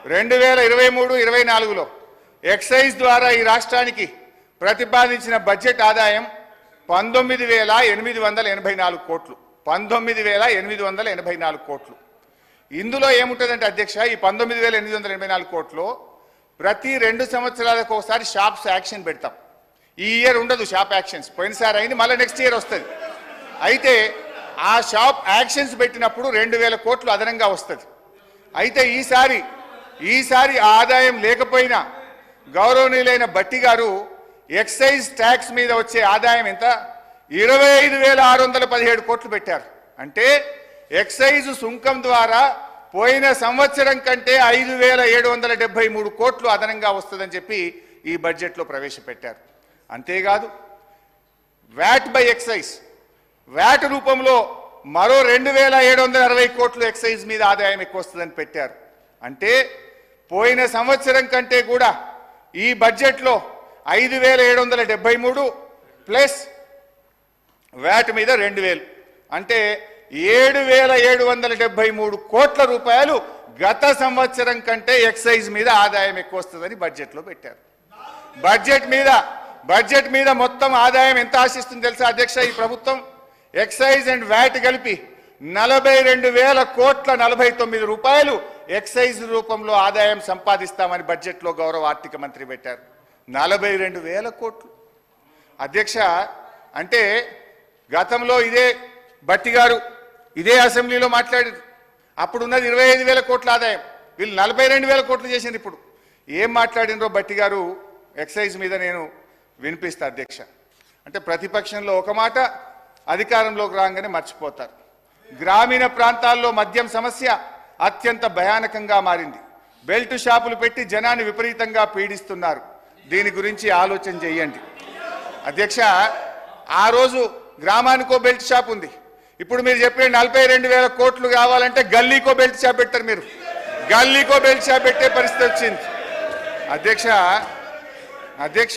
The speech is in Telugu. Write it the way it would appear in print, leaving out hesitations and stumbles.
2023-24లో ఎక్సైజ్ ద్వారా ఈ రాష్ట్రానికి ప్రతిపాదించిన బడ్జెట్ ఆదాయం 19,884 కోట్లు. 19,884 కోట్లు. ఇందులో ఏముంటుందంటే అధ్యక్ష, ఈ 19,884 కోట్లు ప్రతి 2 సంవత్సరాలకు ఒకసారి షాప్స్ యాక్షన్ పెడతాం. ఈ ఇయర్ ఉండదు షాప్ యాక్షన్స్, పోయినసారి అయింది, మళ్ళీ నెక్స్ట్ ఇయర్ వస్తుంది. అయితే ఆ షాప్ యాక్షన్స్ పెట్టినప్పుడు 2,000 కోట్లు అదనంగా వస్తుంది. అయితే ఈసారి ఆదాయం లేకపోయినా గౌరవనీయులైన భట్టి గారు ఎక్సైజ్ ట్యాక్స్ మీద వచ్చే ఆదాయం ఎంత 25,617 కోట్లు పెట్టారు. అంటే ఎక్సైజ్ సుంకం ద్వారా పోయిన సంవత్సరం కంటే 5,773 కోట్లు అదనంగా వస్తుందని చెప్పి ఈ బడ్జెట్లో ప్రవేశపెట్టారు. అంతేకాదు వ్యాట్ బై ఎక్సైజ్, వ్యాట్ రూపంలో మరో 2,760 కోట్లు ఎక్సైజ్ మీద ఆదాయం ఎక్కువ వస్తుందని పెట్టారు. అంటే పోయిన సంవత్సరం కంటే కూడా ఈ బడ్జెట్లో 5,773 ప్లస్ వ్యాట్ మీద 2,000 అంటే 7,773 కోట్ల రూపాయలు గత సంవత్సరం కంటే ఎక్సైజ్ మీద ఆదాయం ఎక్కువ వస్తుందని బడ్జెట్లో పెట్టారు. బడ్జెట్ మీద మొత్తం ఆదాయం ఎంత ఆశిస్తుంది తెలుసా అధ్యక్ష? ఈ ప్రభుత్వం ఎక్సైజ్ అండ్ వ్యాట్ కలిపి 42,000 కోట్ల 49 రూపాయలు ఎక్సైజ్ రూపంలో ఆదాయం సంపాదిస్తామని బడ్జెట్లో గౌరవ ఆర్థిక మంత్రి పెట్టారు. 42,000 కోట్లు అధ్యక్ష. అంటే గతంలో ఇదే భట్టి గారు ఇదే అసెంబ్లీలో మాట్లాడారు. అప్పుడున్నది 25,000 కోట్ల ఆదాయం, వీళ్ళు 42,000 కోట్లు చేసింది. ఇప్పుడు ఏం మాట్లాడినరో భట్టి గారు ఎక్సైజ్ మీద నేను వినిపిస్తా అధ్యక్ష. అంటే ప్రతిపక్షంలో ఒక మాట, అధికారంలోకి రాగానే మర్చిపోతారు. గ్రామీణ ప్రాంతాల్లో మద్యం సమస్య అత్యంత భయానకంగా మారింది. బెల్ట్ షాపులు పెట్టి జనాన్ని విపరీతంగా పీడిస్తున్నారు. దీని గురించి ఆలోచన చేయండి అధ్యక్ష. ఆ రోజు గ్రామానికో బెల్ట్ షాప్ ఉంది. ఇప్పుడు మీరు చెప్పిన 42,000 కోట్లు కావాలంటే గల్లీకో బెల్ట్ షాప్ పెట్టారు. మీరు గల్లీకో బెల్ట్ షాప్ పెట్టే పరిస్థితి వచ్చింది అధ్యక్ష.